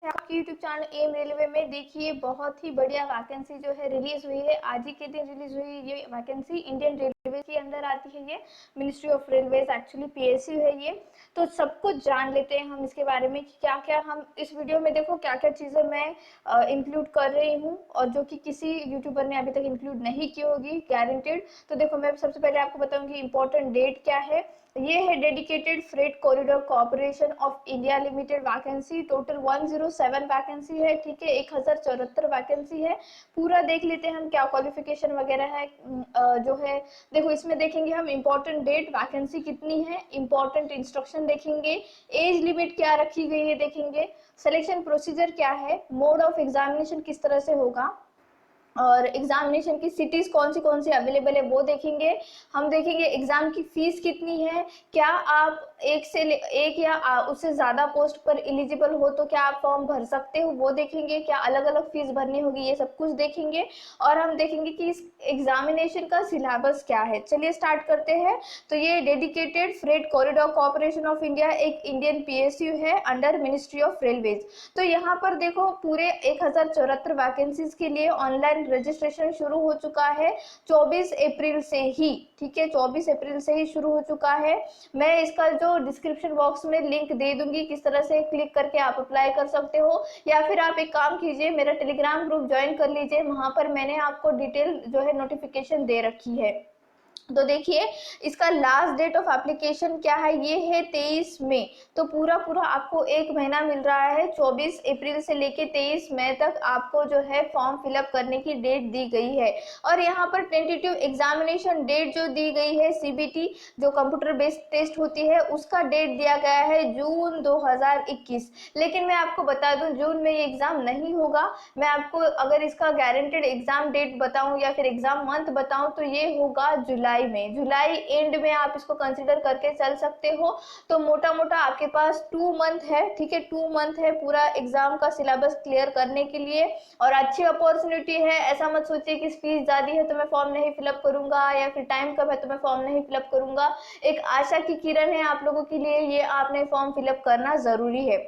आपकी YouTube channel M railway में देखिए बहुत ही बढ़िया वैकेंसी जो है रिलीज हुई है। आज ही के दिन रिलीज हुई ये वैकेंसी इंडियन रेलवे के अंदर आती है। ये ministry of railways actually PSU है ये। तो सब कुछ जान लेते हैं हम इसके बारे में कि क्या क्या हम इस वीडियो में देखो क्या क्या चीज़ें मैं इंक्लूड कर रही हूँ और जो कि किसी यूट्यूबर ने अभी तक इंक्लूड नहीं की होगी गारंटेड। तो देखो मैं सबसे पहले आपको बताऊंगी इंपॉर्टेंट डेट क्या है। ये है dedicated freight corridor corporation of India limited vacancy. Total 107 vacancy है, ठीक है। 1074 वैकेंसी है। पूरा देख लेते हैं हम क्या क्वालिफिकेशन वगैरह है जो है। देखो इसमें देखेंगे हम इम्पोर्टेंट डेट, वैकेंसी कितनी है, इम्पोर्टेंट इंस्ट्रक्शन देखेंगे, एज लिमिट क्या रखी गई है देखेंगे, सिलेक्शन प्रोसीजर क्या है, मोड ऑफ एग्जामिनेशन किस तरह से होगा और एग्जामिनेशन की सिटीज कौन सी अवेलेबल है वो देखेंगे। हम देखेंगे एग्जाम की फीस कितनी है, क्या आप एक या उससे ज्यादा पोस्ट पर एलिजिबल हो तो क्या आप फॉर्म भर सकते हो वो देखेंगे, क्या अलग अलग फीस भरनी होगी ये सब कुछ देखेंगे। और हम देखेंगे कि इस एग्जामिनेशन का सिलेबस क्या है। चलिए स्टार्ट करते हैं। तो ये dedicated freight corridor corporation of India एक इंडियन पीएसयू है अंडर मिनिस्ट्री ऑफ रेलवेज। तो यहाँ पर देखो पूरे 1074 वैकेंसीज के लिए ऑनलाइन रजिस्ट्रेशन शुरू हो चुका है 24 अप्रैल से ही, ठीक है। 24 अप्रैल से ही शुरू हो चुका है। मैं इसका जो डिस्क्रिप्शन बॉक्स में लिंक दे दूंगी, किस तरह से क्लिक करके आप अप्लाई कर सकते हो, या फिर आप एक काम कीजिए मेरा टेलीग्राम ग्रुप ज्वाइन कर लीजिए। वहां पर मैंने आपको डिटेल जो है नोटिफिकेशन दे रखी है। तो देखिए इसका लास्ट डेट ऑफ एप्लीकेशन क्या है, ये है 23 मई। तो पूरा आपको एक महीना मिल रहा है। 24 अप्रैल से लेके 23 मई तक आपको जो है फॉर्म फिलअप करने की डेट दी गई है। और यहाँ पर टेंटेटिव एग्जामिनेशन डेट जो दी गई है सीबीटी जो कंप्यूटर बेस्ड टेस्ट होती है उसका डेट दिया गया है जून 2021। लेकिन मैं आपको बता दूं जून में ये एग्जाम नहीं होगा। मैं आपको अगर इसका गारंटेड एग्जाम डेट बताऊं या फिर एग्जाम मंथ बताऊं तो ये होगा जुलाई में। जुलाई एंड में आप इसको कंसीडर करके चल सकते हो। तो मोटा मोटा आपके पास 2 मंथ है, ठीक है। 2 मंथ है पूरा एग्जाम का सिलेबस क्लियर करने के लिए और अच्छी अपॉर्चुनिटी है। ऐसा मत सोचिए कि फीस ज्यादा है तो मैं फॉर्म नहीं फिलअप करूंगा या फिर टाइम कम है तो मैं फॉर्म नहीं फिलअप करूंगा। एक आशा की किरण है आप लोगों के लिए, ये आपने फॉर्म फिलअप करना जरूरी है।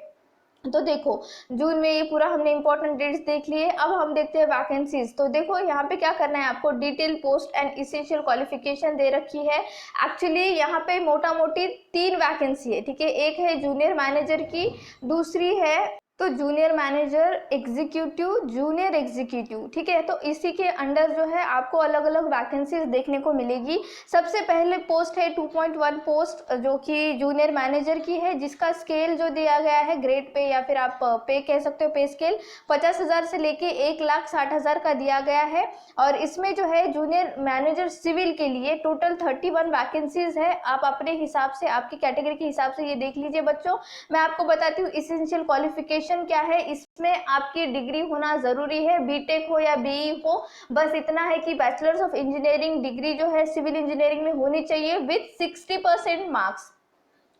तो देखो जून में ये पूरा हमने इंपॉर्टेंट डेट्स देख लिए। अब हम देखते हैं वैकेंसीज। तो देखो यहाँ पे क्या करना है आपको, detail post and essential qualification दे रखी है। एक्चुअली यहाँ पे मोटा मोटी 3 वैकेंसी है, ठीक है। एक है जूनियर मैनेजर की, दूसरी है तो junior manager executive, junior executive, ठीक है। तो इसी के अंडर जो है आपको अलग अलग वैकेंसीज देखने को मिलेगी। सबसे पहले पोस्ट है 2.1 पोस्ट जो कि जूनियर मैनेजर की है, जिसका स्केल जो दिया गया है ग्रेड पे या फिर आप पे कह सकते हो, पे स्केल 50,000 से लेके 1,60,000 का दिया गया है। और इसमें जो है जूनियर मैनेजर सिविल के लिए टोटल 31 वैकेंसीज है। आप अपने हिसाब से आपकी कैटेगरी के हिसाब से ये देख लीजिए बच्चों। मैं आपको बताती हूँ इसेंशियल क्वालिफिकेशन क्या है। इसमें आपकी डिग्री होना जरूरी है, बीटेक हो या बीई हो। बस इतना है कि बैचलर्स ऑफ इंजीनियरिंग डिग्री जो है सिविल इंजीनियरिंग में होनी चाहिए विथ 60% मार्क्स।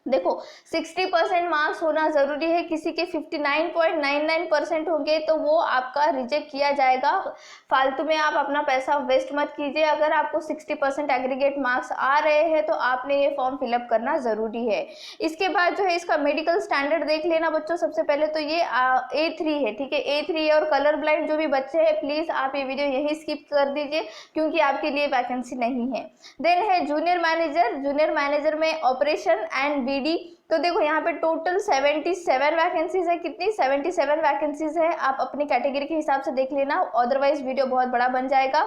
देखो 60% मार्क्स होना जरूरी है। किसी के 59.99% होंगे तो वो आपका रिजेक्ट किया जाएगा। फालतू में आप अपना पैसा वेस्ट मत कीजिए। अगर आपको 60% एग्रीगेट मार्क्स आ रहे हैं तो आपने ये फॉर्म फिलअप करना जरूरी है। इसके बाद जो है इसका मेडिकल स्टैंडर्ड देख लेना बच्चों। सबसे पहले तो ये A3 है, ठीक है। A3 और कलर ब्लाइंड जो भी बच्चे हैं प्लीज आप ये वीडियो यही स्किप कर दीजिए क्योंकि आपके लिए वैकेंसी नहीं है। देन है जूनियर मैनेजर। जूनियर मैनेजर में ऑपरेशन एंड बीडी। तो देखो यहाँ पे टोटल 77 वैकेंसीज है। कितनी 77 वैकेंसीज है। आप अपनी कैटेगरी के हिसाब से देख लेना, अदरवाइज वीडियो बहुत बड़ा बन जाएगा।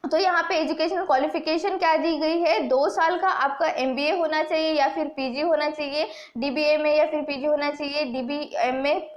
तो यहाँ पे एजुकेशनल क्वालिफिकेशन क्या दी गई है, 2 साल का आपका एमबीए होना चाहिए या फिर पीजी होना चाहिए, डीबीए में या फिर पीजी होना चाहिए, डीबीएम में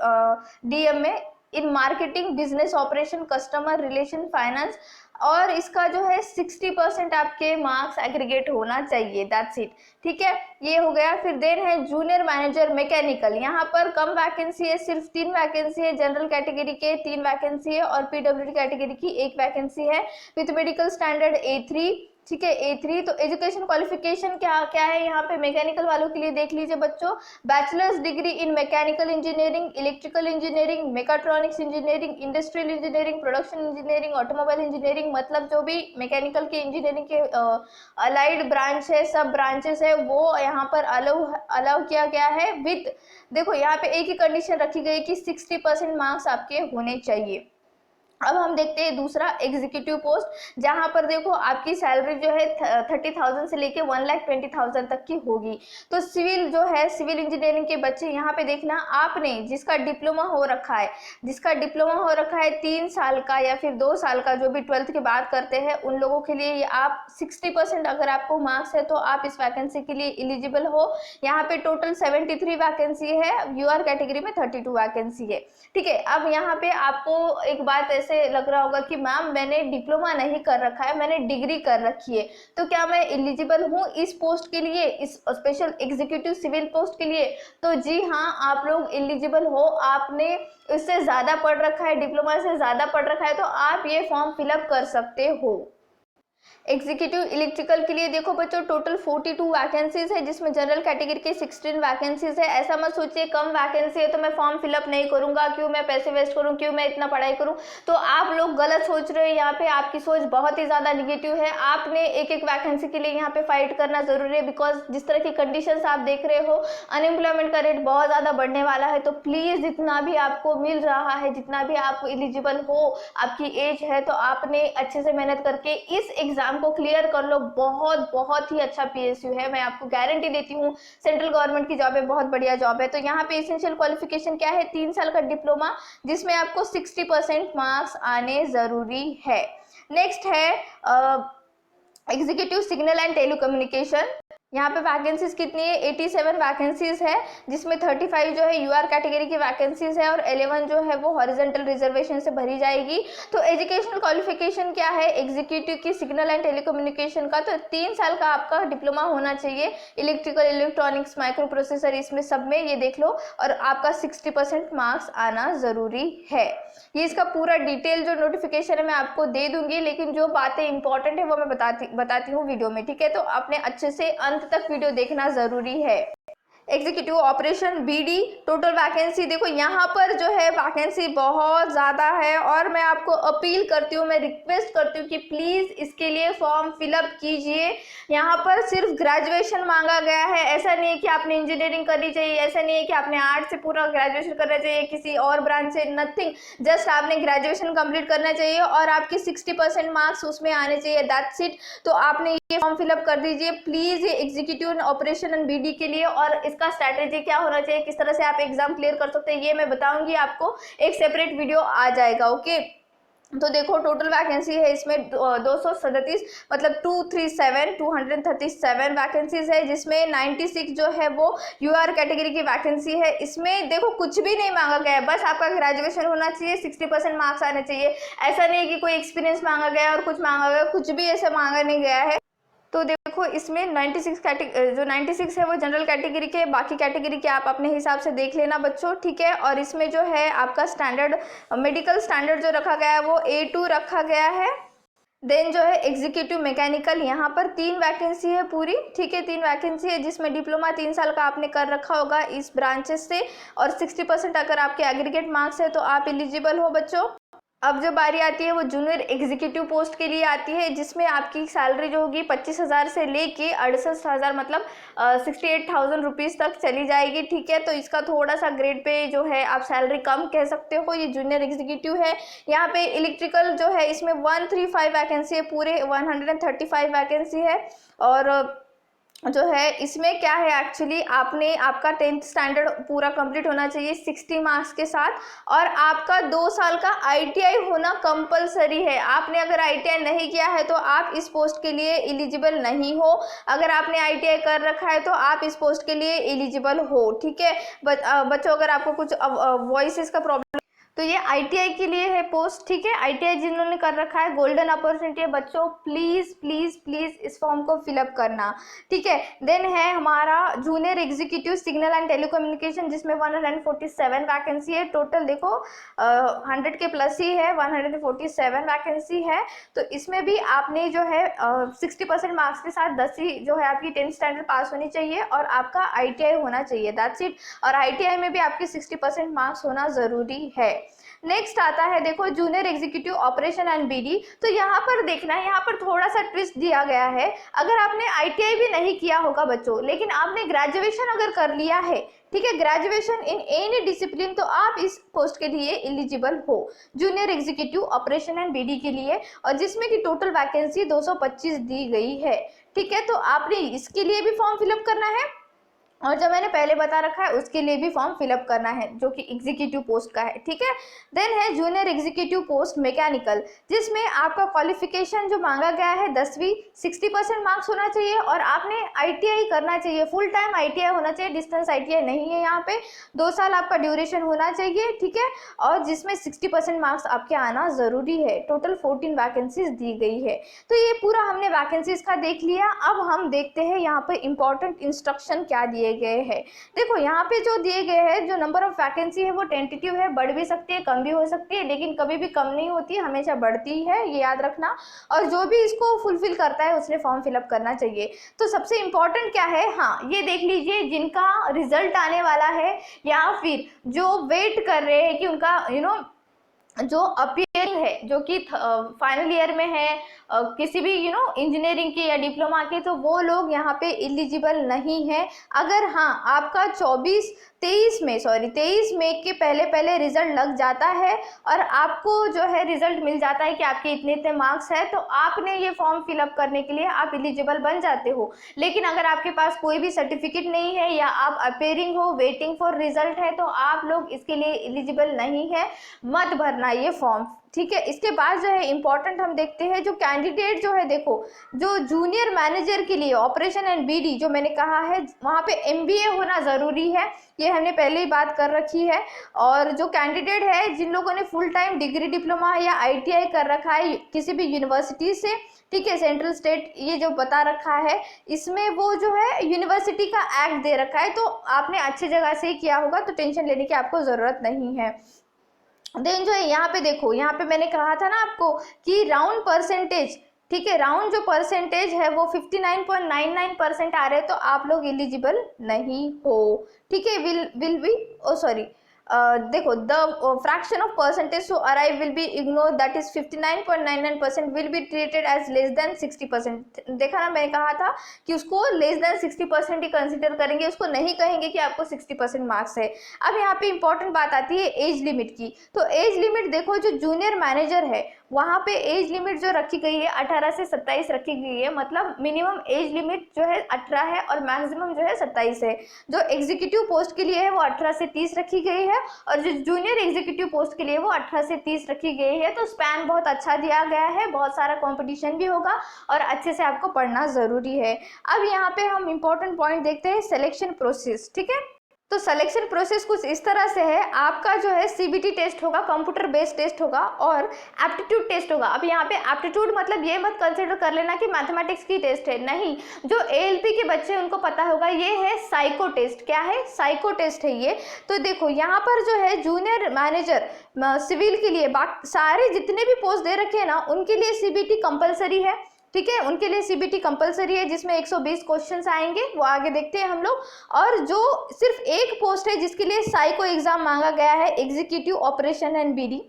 डीएम में in marketing, business operation, customer relation, finance. और इसका जो है 60% आपके मार्क्स एग्रीगेट होना चाहिए। दैट्स इट, ठीक है। ये हो गया। फिर देन है जूनियर मैनेजर मैकेनिकल। यहाँ पर कम वैकेंसी है, सिर्फ 3 वैकेंसी है। जनरल कैटेगरी के 3 वैकेंसी है और पीडब्ल्यूडी कैटेगरी की 1 वैकेंसी है विथ मेडिकल स्टैंडर्ड A3। ठीक है। A3 तो एजुकेशन क्वालिफिकेशन क्या क्या है यहाँ पे मैकेनिकल वालों के लिए देख लीजिए बच्चों, bachelors degree in mechanical engineering, electrical engineering, mechatronics engineering, industrial engineering, production engineering, automobile engineering, मतलब जो भी मैकेनिकल के इंजीनियरिंग के अलाइड ब्रांच है, सब ब्रांचेस है, वो यहाँ पर अलाउ किया गया है विद, देखो यहाँ पे एक ही कंडीशन रखी गई कि 60% मार्क्स आपके होने चाहिए। अब हम देखते हैं दूसरा एग्जीक्यूटिव पोस्ट, जहां पर देखो आपकी सैलरी जो है 30,000 से लेके 1,20,000 तक की होगी। तो सिविल जो है, सिविल इंजीनियरिंग के बच्चे यहाँ पे देखना, आपने जिसका डिप्लोमा हो रखा है, 3 साल का या फिर 2 साल का, जो भी 12th के बाद करते हैं उन लोगों के लिए आप 60% अगर आपको मार्क्स है तो आप इस वैकेंसी के लिए एलिजिबल हो। यहाँ पे टोटल 73 वैकेंसी है, यूआर कैटेगरी में 32 वैकेंसी है, ठीक है। अब यहाँ पे आपको एक बात ऐसे लग रहा होगा कि मैम मैंने डिप्लोमा नहीं कर रखा है, मैंने डिग्री कर रखी है, तो क्या मैं एलिजिबल हूँ इस पोस्ट के लिए, इस स्पेशल एग्जीक्यूटिव सिविल पोस्ट के लिए? तो जी हाँ, आप लोग एलिजिबल हो। आपने इससे ज्यादा पढ़ रखा है, डिप्लोमा से ज्यादा पढ़ रखा है, तो आप ये फॉर्म फिलअप कर सकते हो। एग्जीक्यूटिव इलेक्ट्रिकल के लिए देखो बच्चों, टोटल 42 वैकेंसीज है, जिसमें जनरल कैटेगरी के 16 वैकेंसीज है। ऐसा मत सोचिए कम वैकेंसी है तो मैं फॉर्म फिलअप नहीं करूंगा, क्यों मैं पैसे वेस्ट करूं, क्यों मैं इतना पढ़ाई करूं, तो आप लोग गलत सोच रहे हो। यहाँ पे आपकी सोच बहुत ही ज्यादा निगेटिव है। आपने एक एक वैकेंसी के लिए यहाँ पे फाइट करना जरूरी है, बिकॉज जिस तरह की कंडीशन आप देख रहे हो, अनएम्प्लॉयमेंट का रेट बहुत ज्यादा बढ़ने वाला है। तो प्लीज जितना भी आपको मिल रहा है, जितना भी आप एलिजिबल हो, आपकी एज है, तो आपने अच्छे से मेहनत करके इस एग्जाम को क्लियर कर लो। बहुत ही अच्छा पीएसयू है, मैं आपको गारंटी देती हूँ। सेंट्रल गवर्नमेंट की जॉब है, बहुत बढ़िया जॉब है। तो यहाँ पे एसेंशियल क्वालिफिकेशन क्या है? 3 साल का डिप्लोमा, जिसमें आपको 60% मार्क्स आने जरूरी है। नेक्स्ट है एग्जीक्यूटिव सिग्नल एंड टेलीकम्युनिकेशन। यहाँ पे वैकेंसीज कितनी है? 87 वैकेंसीज है, जिसमें 35 जो है यूआर कैटेगरी की वैकेंसीज है और 11 जो है वो हॉरिजॉन्टल रिजर्वेशन से भरी जाएगी। तो एजुकेशनल क्वालिफिकेशन क्या है एग्जीक्यूटिव की सिग्नल एंड टेलीकम्युनिकेशन का? तो 3 साल का आपका डिप्लोमा होना चाहिए, इलेक्ट्रिकल, इलेक्ट्रॉनिक्स, माइक्रो प्रोसेसर, इसमें सब में ये देख लो, और आपका 60% मार्क्स आना जरूरी है। ये इसका पूरा डिटेल जो नोटिफिकेशन है मैं आपको दे दूंगी, लेकिन जो बातें इंपॉर्टेंट है वो मैं बताती हूँ वीडियो में, ठीक है। तो आपने अच्छे से अंत तक वीडियो देखना जरूरी है। Executive operation BD, total vacancy देखो यहाँ पर जो है वैकेंसी बहुत ज़्यादा है, और मैं आपको अपील करती हूँ, मैं रिक्वेस्ट करती हूँ कि प्लीज़ इसके लिए फॉर्म फिलअप कीजिए। यहाँ पर सिर्फ ग्रेजुएशन मांगा गया है, ऐसा नहीं है कि आपने इंजीनियरिंग करनी चाहिए, ऐसा नहीं है कि आपने आर्ट से पूरा ग्रेजुएशन करना चाहिए, किसी और ब्रांच से, नथिंग, जस्ट आपने ग्रेजुएशन कंप्लीट करना चाहिए और आपके 60% मार्क्स उसमें आने चाहिए, दैट्स इट। तो आपने ये फॉर्म फिलअप कर दीजिए प्लीज़, ये एग्जीक्यूटिव ऑपरेशन एंड बीडी के लिए। और इसका स्ट्रैटेजी क्या होना चाहिए, किस तरह से आप एग्जाम क्लियर कर सकते हैं, ये मैं बताऊंगी आपको, एक सेपरेट वीडियो आ जाएगा, ओके। तो देखो टोटल वैकेंसी है इसमें 237, मतलब 237 वैकेंसीज है, जिसमें 96 जो है वो यूआर कैटेगरी की वैकेंसी है। इसमें देखो कुछ भी नहीं मांगा गया है, बस आपका ग्रेजुएशन होना चाहिए, 60% मार्क्स आने चाहिए। ऐसा नहीं है कि कोई एक्सपीरियंस मांगा गया और कुछ मांगा गया, कुछ भी ऐसा मांगा नहीं गया है। तो देखो इसमें 96 है वो जनरल कैटेगरी के, बाकी कैटेगरी के आप अपने हिसाब से देख लेना बच्चों, ठीक है। और इसमें जो है आपका स्टैंडर्ड, मेडिकल स्टैंडर्ड जो रखा गया है वो A2 रखा गया है। देन जो है एग्जीक्यूटिव मैकेनिकल, यहाँ पर 3 वैकेंसी है पूरी, ठीक है, 3 वैकेंसी है, जिसमें डिप्लोमा 3 साल का आपने कर रखा होगा इस ब्रांचेस से, और 60% अगर आपके एग्रीगेट मार्क्स है तो आप एलिजिबल हो बच्चों। अब जो बारी आती है वो जूनियर एग्जीक्यूटिव पोस्ट के लिए आती है, जिसमें आपकी सैलरी जो होगी 25,000 से लेके 68,000, मतलब 68,000 रुपीज़ तक चली जाएगी, ठीक है। तो इसका थोड़ा सा ग्रेड पे जो है आप सैलरी कम कह सकते हो, ये जूनियर एग्जीक्यूटिव है। यहाँ पे इलेक्ट्रिकल जो है इसमें 135 वैकेंसी है, पूरे 135 वैकेंसी है। और जो है इसमें क्या है एक्चुअली, आपका 10th स्टैंडर्ड पूरा कंप्लीट होना चाहिए 60 मार्क्स के साथ, और आपका 2 साल का ITI होना कंपलसरी है। आपने अगर ITI नहीं किया है तो आप इस पोस्ट के लिए एलिजिबल नहीं हो, अगर आपने ITI कर रखा है तो आप इस पोस्ट के लिए एलिजिबल हो, ठीक है। बच्चों अगर आपको कुछ वॉइसेस का प्रॉब्लम तो ये ITI के लिए है पोस्ट, ठीक है। ITI जिन्होंने कर रखा है, गोल्डन अपॉर्चुनिटी है बच्चों, प्लीज प्लीज प्लीज इस फॉर्म को फिलअप करना, ठीक है। देन है हमारा junior executive signal and telecommunication, जिसमें 147 वैकेंसी है टोटल। देखो 100 के प्लस ही है, 147 वैकेंसी है। तो इसमें भी आपने जो है 60% मार्क्स के साथ 10वीं जो है आपकी 10th स्टैंडर्ड पास होनी चाहिए और आपका ITI होना चाहिए, दैट्स इट। और ITI में भी आपके 60% मार्क्स होना जरूरी है। नेक्स्ट आता है देखो junior executive operation and BD। तो यहाँ पर देखना है, यहाँ पर थोड़ा सा ट्विस्ट दिया गया है। अगर आपने ITI भी नहीं किया होगा बच्चों, लेकिन आपने ग्रेजुएशन अगर कर लिया है, ठीक है, ग्रेजुएशन इन एनी डिसिप्लिन, तो आप इस पोस्ट के लिए एलिजिबल हो, junior executive operation and BD के लिए, और जिसमें की टोटल वैकेंसी 225 दी गई है, ठीक है। तो आपने इसके लिए भी फॉर्म फिलअप करना है, और जो मैंने पहले बता रखा है उसके लिए भी फॉर्म फिलअप करना है, जो कि एग्जीक्यूटिव पोस्ट का है, ठीक है। देन है जूनियर एग्जीक्यूटिव पोस्ट मैकेनिकल, जिसमें आपका क्वालिफिकेशन जो मांगा गया है 10वीं, 60% मार्क्स होना चाहिए, और आपने ITI करना चाहिए, फुल टाइम ITI होना चाहिए, डिस्टेंस ITI नहीं है यहाँ पे। 2 साल आपका ड्यूरेशन होना चाहिए, ठीक है, और जिसमें 60% मार्क्स आपके आना जरूरी है। टोटल 14 वैकेंसीज दी गई है। तो ये पूरा हमने वैकेंसीज का देख लिया। अब हम देखते हैं यहाँ पे इंपॉर्टेंट इंस्ट्रक्शन क्या दिए गए हैं। देखो यहाँ पे जो दिए गए हैं, जो नंबर ऑफ वैकेंसी है वो टेंटेटिव है, बढ़ भी सकती है, कम भी हो सकती है, लेकिन कभी भी कम नहीं होती है, हमेशा बढ़ती है, ये याद रखना। और जो भी इसको फुलफिल करता है उसने फॉर्म फिलअप करना चाहिए। तो सबसे इंपॉर्टेंट क्या है, हाँ ये देख लीजिए, जिनका रिजल्ट आने वाला है या फिर जो वेट कर रहे हैं कि उनका जो अपियरिंग है, जो कि फाइनल ईयर में है, किसी भी इंजीनियरिंग की या डिप्लोमा की, तो वो लोग यहाँ पे एलिजिबल नहीं है। अगर हाँ आपका 23 मई के पहले रिजल्ट लग जाता है और आपको जो है रिजल्ट मिल जाता है कि आपके इतने इतने मार्क्स है, तो आपने ये फॉर्म फिलअप करने के लिए आप एलिजिबल बन जाते हो। लेकिन अगर आपके पास कोई भी सर्टिफिकेट नहीं है या आप अपेयरिंग हो, वेटिंग फॉर रिजल्ट है, तो आप लोग इसके लिए एलिजिबल नहीं है, मत भरना ये फॉर्म, ठीक है। इसके बाद जो है इंपॉर्टेंट हम देखते हैं, जो कैंडिडेट जो है, देखो जो जूनियर मैनेजर के लिए ऑपरेशन एंड BD जो मैंने कहा है, वहाँ पे MBA होना ज़रूरी है, ये हमने पहले ही बात कर रखी है। और जो कैंडिडेट है, जिन लोगों ने फुल टाइम डिग्री डिप्लोमा या ITI कर रखा है किसी भी यूनिवर्सिटी से, ठीक है, सेंट्रल स्टेट ये जो बता रखा है, इसमें वो जो है यूनिवर्सिटी का एक्ट दे रखा है, तो आपने अच्छी जगह से ही किया होगा, तो टेंशन लेने की आपको ज़रूरत नहीं है। देन जो है यहाँ पे देखो, यहाँ पे मैंने कहा था ना आपको कि राउंड परसेंटेज, ठीक है, राउंड जो परसेंटेज है वो 59.99% आ रहे हैं, तो आप लोग एलिजिबल नहीं हो, ठीक है। विल बी सॉरी देखो the fraction of percentage to arrive will be ignore, that is 59.99% will be treated as less than 60%। देखा ना, मैंने कहा था कि उसको लेस देन 60% ही कंसिडर करेंगे, उसको नहीं कहेंगे कि आपको 60% मार्क्स है। अब यहाँ पे इंपॉर्टेंट बात आती है एज लिमिट की। तो एज लिमिट देखो, जो जूनियर मैनेजर है वहाँ पे एज लिमिट जो रखी गई है 18 से 27 रखी गई है, मतलब मिनिमम एज लिमिट जो है 18 है और मैक्सिमम जो है 27 है। जो एग्जीक्यूटिव पोस्ट के लिए है वो 18 से 30 रखी गई है, और जो जूनियर एग्जीक्यूटिव पोस्ट के लिए वो 18 से 30 रखी गई है। तो स्पैन बहुत अच्छा दिया गया है, बहुत सारा कंपटीशन भी होगा और अच्छे से आपको पढ़ना जरूरी है। अब यहाँ पे हम इंपॉर्टेंट पॉइंट देखते हैं, सिलेक्शन प्रोसेस, ठीक है। तो सिलेक्शन प्रोसेस कुछ इस तरह से है, आपका जो है CBT टेस्ट होगा, कंप्यूटर बेस्ड टेस्ट होगा, और एप्टीट्यूड टेस्ट होगा। अब यहाँ पे एप्टीट्यूड मतलब ये मत कंसिडर कर लेना कि मैथमेटिक्स की टेस्ट है, नहीं, जो ALP के बच्चे उनको पता होगा, ये है साइको टेस्ट। क्या है? साइको टेस्ट है ये। तो देखो यहाँ पर जो है जूनियर मैनेजर सिविल के लिए सारे जितने भी पोस्ट दे रखे हैं ना, उनके लिए CBT कंपलसरी है, ठीक है, उनके लिए CBT कंपलसरी है, जिसमें 120 क्वेश्चंस आएंगे, वो आगे देखते हैं हम लोग। और जो सिर्फ एक पोस्ट है जिसके लिए साइको एग्जाम मांगा गया है, एग्जीक्यूटिव ऑपरेशन एंड BD,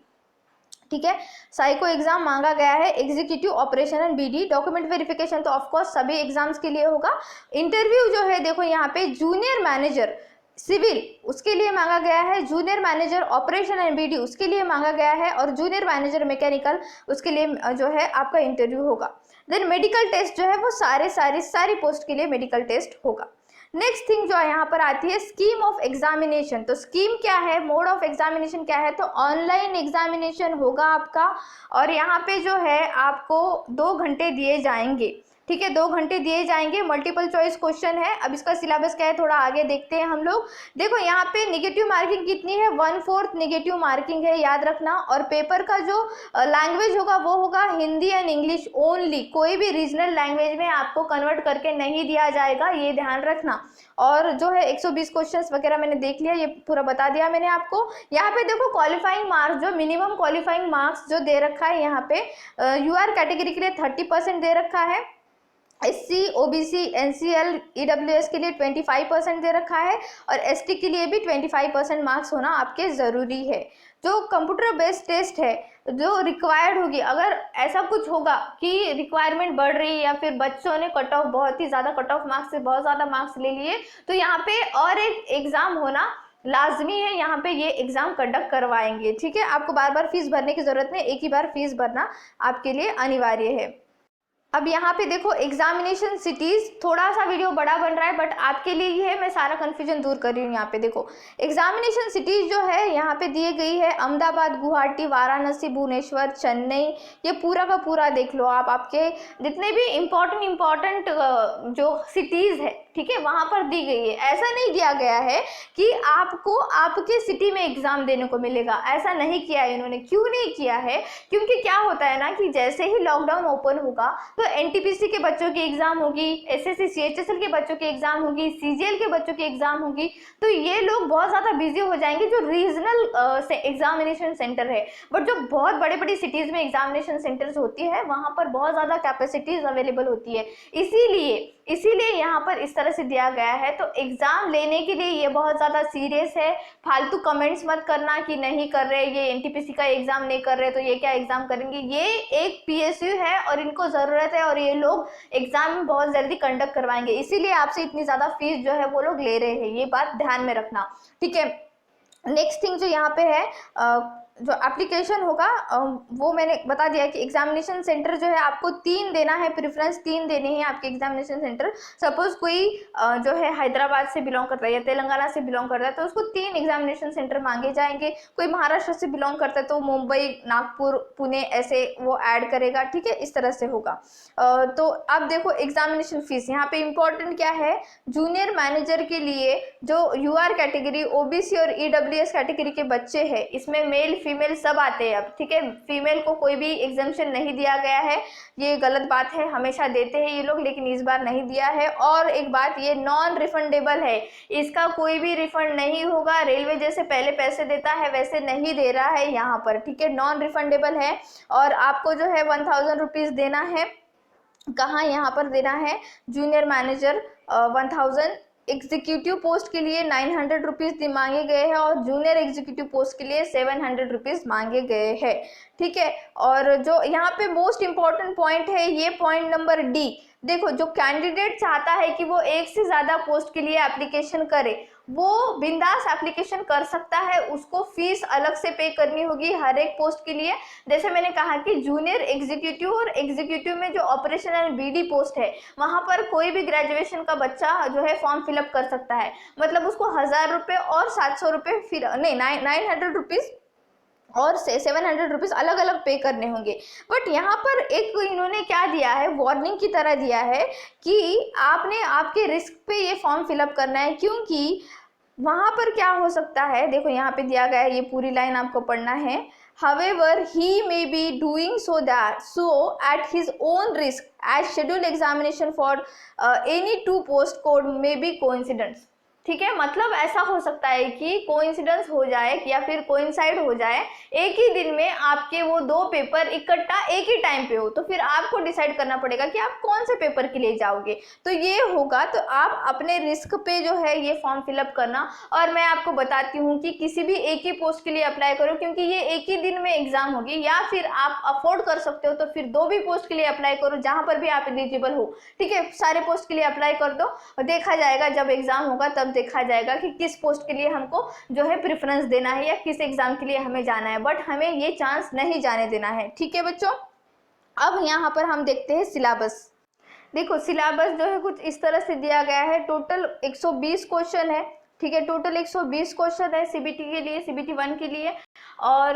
ठीक है, साइको एग्जाम मांगा गया है, executive operation and BD। Document verification तो ऑफकोर्स सभी एग्जाम्स के लिए होगा। इंटरव्यू जो है देखो यहाँ पे जूनियर मैनेजर सिविल उसके लिए मांगा गया है, junior manager operation and BD उसके लिए मांगा गया है, और जूनियर मैनेजर मैकेनिकल उसके लिए जो है आपका इंटरव्यू होगा। देन मेडिकल टेस्ट जो है वो सारी पोस्ट के लिए मेडिकल टेस्ट होगा। नेक्स्ट थिंग जो यहाँ पर आती है, स्कीम ऑफ एग्जामिनेशन। तो स्कीम क्या है, मोड ऑफ एग्जामिनेशन क्या है, तो ऑनलाइन एग्जामिनेशन होगा आपका, और यहाँ पे जो है आपको 2 घंटे दिए जाएंगे, ठीक है, 2 घंटे दिए जाएंगे। मल्टीपल चॉइस क्वेश्चन है। अब इसका सिलेबस क्या है थोड़ा आगे देखते हैं हम लोग। देखो यहाँ पे नेगेटिव मार्किंग कितनी है, 1/4 नेगेटिव मार्किंग है, याद रखना। और पेपर का जो लैंग्वेज होगा वो होगा हिंदी एंड इंग्लिश ओनली, कोई भी रीजनल लैंग्वेज में आपको कन्वर्ट करके नहीं दिया जाएगा, ये ध्यान रखना। और जो है 120 क्वेश्चंस वगैरह मैंने देख लिया, ये पूरा बता दिया मैंने आपको। यहाँ पे देखो क्वालिफाइंग मार्क्स, जो मिनिमम क्वालिफाइंग मार्क्स जो दे रखा है यहाँ पे यूआर कैटेगरी के लिए 30% दे रखा है, SC, OBC, NCL, EWS के लिए 25% दे रखा है, और ST के लिए भी 25% मार्क्स होना आपके ज़रूरी है। जो कंप्यूटर बेस्ड टेस्ट है जो रिक्वायर्ड होगी, अगर ऐसा कुछ होगा कि रिक्वायरमेंट बढ़ रही है या फिर बच्चों ने कट ऑफ बहुत ही ज़्यादा कट ऑफ मार्क्स से बहुत ज़्यादा मार्क्स ले लिए, तो यहाँ पे और एक एग्ज़ाम होना लाजमी है, यहाँ पे ये एग्जाम कंडक्ट करवाएंगे। ठीक है, आपको बार बार फीस भरने की जरूरत नहीं, एक ही बार फीस भरना आपके लिए अनिवार्य है। अब यहाँ पे देखो एग्जामिनेशन सिटीज, थोड़ा सा वीडियो बड़ा बन रहा है बट आपके लिए ही है, मैं सारा कंफ्यूजन दूर कर रही हूँ। यहाँ पे देखो एग्जामिनेशन सिटीज जो है यहाँ पे दिए गई है अहमदाबाद, गुवाहाटी, वाराणसी, भुवनेश्वर, चेन्नई, ये पूरा का पूरा देख लो आप। आपके जितने भी इम्पोर्टेंट जो सिटीज है, ठीक है, वहां पर दी गई है। ऐसा नहीं दिया गया है कि आपको आपके सिटी में एग्जाम देने को मिलेगा, ऐसा नहीं किया है इन्होंने। क्यों नहीं किया है, क्योंकि क्या होता है ना कि जैसे ही लॉकडाउन ओपन होगा तो NTPC के बच्चों की एग्जाम होगी, SSC CHSL के बच्चों की एग्जाम होगी, CGL के बच्चों की एग्जाम होगी, तो ये लोग बहुत ज्यादा बिजी हो जाएंगे जो रीजनल एग्जामिनेशन सेंटर है। बट जो बहुत बड़े बड़ी सिटीज में एग्जामिनेशन सेंटर्स होती है वहां पर बहुत ज्यादा कैपेसिटीज अवेलेबल होती है, इसीलिए यहाँ पर इस तरह से दिया गया है। तो एग्जाम लेने के लिए ये बहुत ज़्यादा सीरियस है। फालतू कमेंट्स मत करना कि नहीं कर रहे, ये NTPC का एग्जाम नहीं कर रहे तो ये क्या एग्जाम करेंगे। ये एक PSU है और इनको ज़रूरत है और ये लोग एग्जाम बहुत जल्दी कंडक्ट करवाएंगे, इसीलिए आपसे इतनी ज़्यादा फीस जो है वो लोग ले रहे हैं, ये बात ध्यान में रखना। ठीक है, नेक्स्ट थिंग जो यहाँ पे है जो एप्लीकेशन होगा वो मैंने बता दिया कि एग्जामिनेशन सेंटर जो है आपको 3 देना है, प्रेफरेंस 3 देने हैं आपके एग्जामिनेशन सेंटर। सपोज कोई जो है हैदराबाद से बिलोंग करता है या तेलंगाना से बिलोंग करता है तो उसको 3 एग्जामिनेशन सेंटर मांगे जाएंगे। कोई महाराष्ट्र से बिलोंग करता है तो मुंबई, नागपुर, पुणे ऐसे वो ऐड करेगा। ठीक है, इस तरह से होगा। तो अब देखो एग्जामिनेशन फीस, यहाँ पे इम्पोर्टेंट क्या है, जूनियर मैनेजर के लिए जो UR कैटेगरी, OBC और EWS कैटेगरी के बच्चे हैं, इसमें मेल फीमेल सब आते हैं अब। ठीक है, फीमेल को कोई भी एग्जामिशन नहीं दिया गया है, ये गलत बात है, हमेशा देते हैं ये लोग लेकिन इस बार नहीं दिया है। और एक बात, ये नॉन रिफंडेबल है, इसका कोई भी रिफंड नहीं होगा। रेलवे जैसे पहले पैसे देता है वैसे नहीं दे रहा है यहाँ पर। ठीक है, नॉन रिफंडेबल है और आपको जो है 1000 रुपीज़ देना है। कहाँ यहाँ पर देना है, जूनियर मैनेजर 1000, एग्जीक्यूटिव पोस्ट के लिए 900 रुपीज़ मांगे गए हैं और जूनियर एग्जीक्यूटिव पोस्ट के लिए 700 रुपीज़ मांगे गए हैं। ठीक है, और जो यहाँ पे मोस्ट इम्पॉर्टेंट पॉइंट है ये पॉइंट नंबर D। देखो जो कैंडिडेट चाहता है कि वो एक से ज़्यादा पोस्ट के लिए एप्लीकेशन करे वो बिंदास एप्लीकेशन कर सकता है, उसको फीस अलग से पे करनी होगी हर एक पोस्ट के लिए। जैसे मैंने कहा कि जूनियर एग्जीक्यूटिव और एग्जीक्यूटिव में जो ऑपरेशनल BD पोस्ट है वहाँ पर कोई भी ग्रेजुएशन का बच्चा जो है फॉर्म फिलअप कर सकता है। मतलब उसको 1000 रुपये और 700 रुपये फिर नहीं 900 रुपीज़ और 700 रुपीज़ अलग अलग पे करने होंगे। बट यहाँ पर एक इन्होंने क्या दिया है, वार्निंग की तरह दिया है कि आपने आपके रिस्क पे ये फॉर्म फिलअप करना है, क्योंकि वहाँ पर क्या हो सकता है, देखो यहाँ पे दिया गया है, ये पूरी लाइन आपको पढ़ना है। However, he may be doing so at his own risk as scheduled examination for any 2 post code may be coincidence। ठीक है, मतलब ऐसा हो सकता है कि कोइंसिडेंस हो जाए या फिर कोइंसाइड हो जाए, एक ही दिन में आपके वो 2 पेपर इकट्ठा एक ही टाइम पे हो, तो फिर आपको डिसाइड करना पड़ेगा कि आप कौन से पेपर के लिए जाओगे। तो ये होगा, तो आप अपने रिस्क पे जो है ये फॉर्म फिलअप करना। और मैं आपको बताती हूँ कि किसी भी एक ही पोस्ट के लिए अप्लाई करो, क्योंकि ये एक ही दिन में एग्जाम होगी, या फिर आप अफोर्ड कर सकते हो तो फिर 2 भी पोस्ट के लिए अप्लाई करो जहाँ पर भी आप एलिजिबल हो। ठीक है, सारे पोस्ट के लिए अप्लाई कर दो और देखा जाएगा जब एग्जाम होगा तब देखा जाएगा कि किस पोस्ट के लिए हमको जो है प्रेफरेंस देना है या किस एग्जाम के लिए हमें जाना है। बट हमें ये चांस नहीं जाने देना है। ठीक है बच्चों, अब यहाँ पर हम देखते हैं सिलेबस। देखो सिलेबस जो है कुछ इस तरह से दिया गया है। टोटल 120 क्वेश्चन है, ठीक है। टोटल 120 क्वेश्चन है सीबीटी के लिए, सीबीटी 1 के लिए, और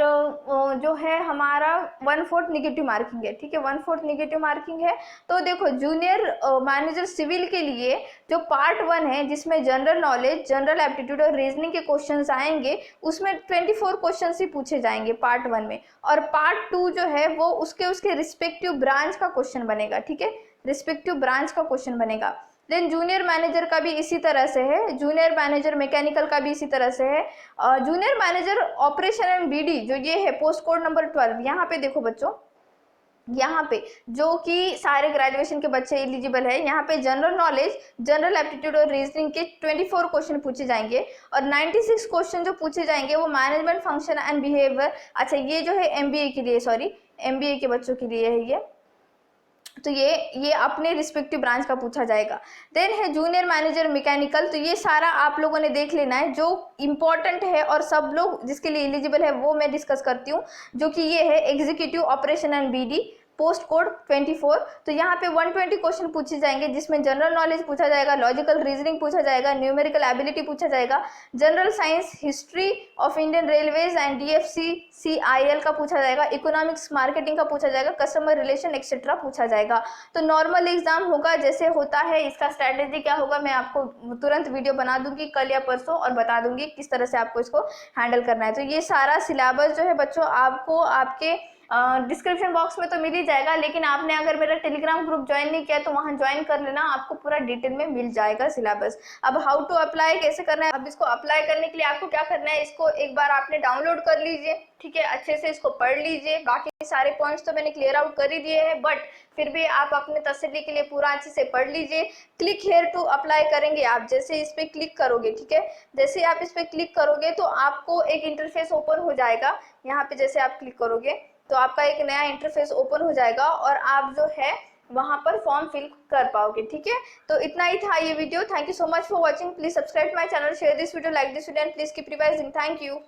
जो है हमारा 1/4 निगेटिव मार्किंग है। ठीक है, 1/4 निगेटिव मार्किंग है। तो देखो जूनियर मैनेजर सिविल के लिए जो पार्ट 1 है जिसमें जनरल नॉलेज, जनरल एप्टीट्यूड और रीजनिंग के क्वेश्चंस आएंगे, उसमें 24 क्वेश्चन ही पूछे जाएंगे पार्ट 1 में, और पार्ट 2 जो है वो उसके रिस्पेक्टिव ब्रांच का क्वेश्चन बनेगा। ठीक है, रिस्पेक्टिव ब्रांच का क्वेश्चन बनेगा। देन जूनियर मैनेजर का भी इसी तरह से है, जूनियर मैनेजर मैकेनिकल का भी इसी तरह से है। Junior manager operation and BD जो ये है पोस्ट कोड नंबर 12, यहाँ पे देखो बच्चों, यहाँ पे जो कि सारे ग्रेजुएशन के बच्चे एलिजिबल है, यहाँ पे जनरल नॉलेज, जनरल एप्टीट्यूड और रीजनिंग के 24 क्वेश्चन पूछे जाएंगे, और 96 क्वेश्चन जो पूछे जाएंगे वो मैनेजमेंट फंक्शन एंड बिहेवियर। अच्छा, ये जो है एमबीए के लिए, सॉरी एमबीए के बच्चों के लिए है ये, तो ये अपने रिस्पेक्टिव ब्रांच का पूछा जाएगा। देन है जूनियर मैनेजर मैकेनिकल, तो ये सारा आप लोगों ने देख लेना है जो इंपॉर्टेंट है और सब लोग जिसके लिए एलिजिबल है वो मैं डिस्कस करती हूँ, जो कि ये है executive operation and BD post code 24। तो यहाँ पे 120 क्वेश्चन पूछे जाएंगे जिसमें जनरल नॉलेज पूछा जाएगा, लॉजिकल रीजनिंग पूछा जाएगा, न्यूमेरिकल एबिलिटी पूछा जाएगा, general science, history of Indian railways and DFC CIL का पूछा जाएगा, इकोनॉमिक्स मार्केटिंग का पूछा जाएगा, कस्टमर रिलेशन एक्सेट्रा पूछा जाएगा। तो नॉर्मल एग्जाम होगा जैसे होता है, इसका स्ट्रैटेजी क्या होगा मैं आपको तुरंत वीडियो बना दूंगी कल या परसों और बता दूंगी किस तरह से आपको इसको हैंडल करना है। तो ये सारा सिलेबस जो है बच्चों आपको आपके डिस्क्रिप्शन बॉक्स में तो मिल ही जाएगा, लेकिन आपने अगर मेरा टेलीग्राम ग्रुप ज्वाइन नहीं किया तो वहां ज्वाइन कर लेना, आपको पूरा डिटेल में मिल जाएगा सिलेबस। अब हाउ टू अप्लाई कैसे करना है, अब इसको अप्लाई करने के लिए आपको क्या करना है, इसको एक बार आपने डाउनलोड कर लीजिए, ठीक है, अच्छे से इसको पढ़ लीजिए। बाकी सारे पॉइंट्स तो मैंने क्लियर आउट कर ही दिए हैं, बट फिर भी आप अपने तसल्ली के लिए पूरा अच्छे से पढ़ लीजिए। क्लिक हेयर टू अप्लाई करेंगे आप, जैसे इस पे क्लिक करोगे, ठीक है, जैसे आप इस पे क्लिक करोगे तो आपको एक इंटरफेस ओपन हो जाएगा। यहाँ पे जैसे आप क्लिक करोगे तो आपका एक नया इंटरफेस ओपन हो जाएगा और आप जो है वहां पर फॉर्म फिल कर पाओगे। ठीक है, तो इतना ही था ये video. Thank you so much for watching. Please subscribe my channel, share this video, like this video and please keep revising. Thank you.